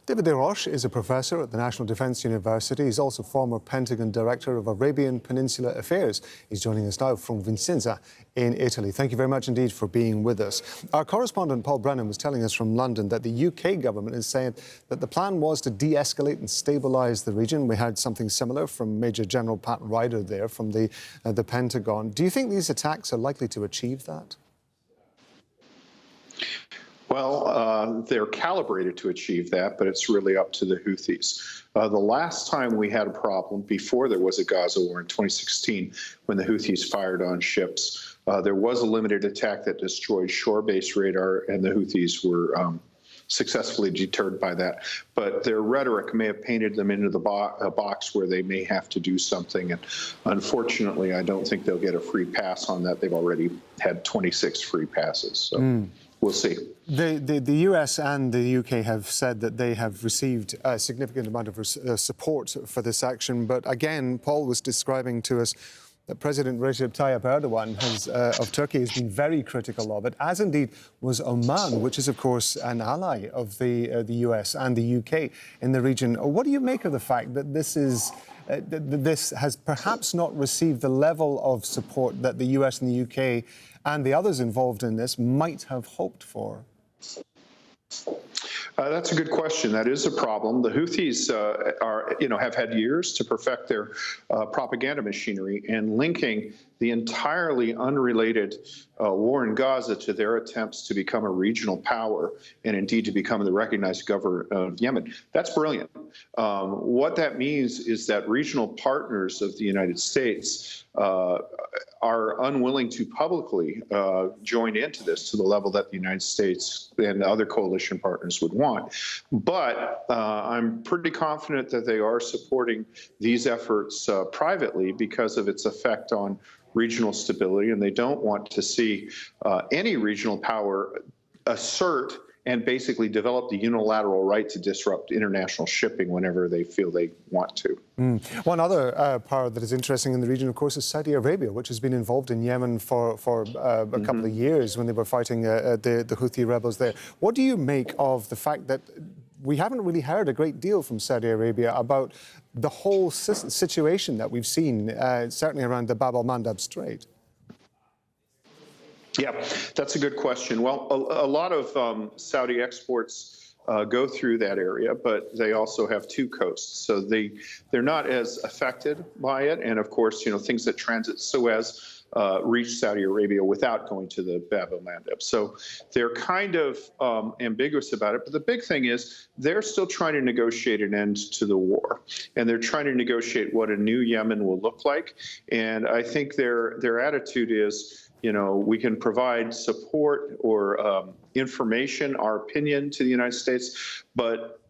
David desroches is a professor at the National Defence University. He's also former Pentagon Director of Arabian Peninsula Affairs. He's joining us now from Vicenza in Italy. Thank you very much indeed for being with us. Our correspondent Paul Brennan was telling us from London that the UK government is saying that the plan was to de-escalate and stabilise the region. We had something similar from Major General Pat Ryder there from the Pentagon. Do you think these attacks are likely to achieve that? Well, they're calibrated to achieve that, but it's really up to the Houthis. The last time we had a problem, before there was a Gaza war in 2016, when the Houthis fired on ships, there was a limited attack that destroyed shore-based radar, and the Houthis were successfully deterred by that. But their rhetoric may have painted them into the box where they may have to do something. And unfortunately, I don't think they'll get a free pass on that. They've already had 26 free passes. So we'll see. The US and the UK have said that they have received a significant amount of support for this action. But again, Paul was describing to us that President Recep Tayyip Erdogan of Turkey has been very critical of it, as indeed was Oman, which is, of course, an ally of the US and the UK in the region. What do you make of the fact that this has perhaps not received the level of support that the US and the UK and the others involved in this might have hoped for? That's a good question. That is a problem. The Houthis have had years to perfect their propaganda machinery, and linking the entirely unrelated war in Gaza to their attempts to become a regional power and indeed to become the recognized government of Yemen. That's brilliant. What that means is that regional partners of the United States are unwilling to publicly join into this to the level that the United States and other coalition partners would want. But I'm pretty confident that they are supporting these efforts privately because of its effect on regional stability, and they don't want to see any regional power assert and basically develop the unilateral right to disrupt international shipping whenever they feel they want to. One other power that is interesting in the region, of course, is Saudi Arabia, which has been involved in Yemen for a couple of years when they were fighting the Houthi rebels there. What do you make of the fact that we haven't really heard a great deal from Saudi Arabia about the whole situation that we've seen, certainly around the Bab el-Mandab Strait? Yeah, that's a good question. Well, a lot of Saudi exports go through that area, but they also have two coasts, so they're not as affected by it. And of course, things that transit Suez reach Saudi Arabia without going to the Bab el-Mandab. So they're kind of ambiguous about it. But the big thing is they're still trying to negotiate an end to the war, and they're trying to negotiate what a new Yemen will look like. And I think their attitude is, we can provide support or information, our opinion to the United States, but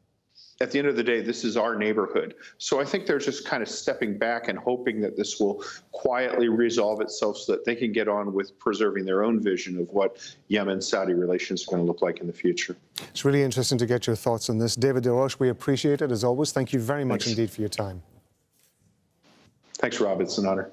at the end of the day, this is our neighborhood. So I think they're just kind of stepping back and hoping that this will quietly resolve itself so that they can get on with preserving their own vision of what Yemen-Saudi relations are going to look like in the future. It's really interesting to get your thoughts on this. David desroches, we appreciate it as always. Thank you very much indeed for your time. Thanks, Rob. It's an honor.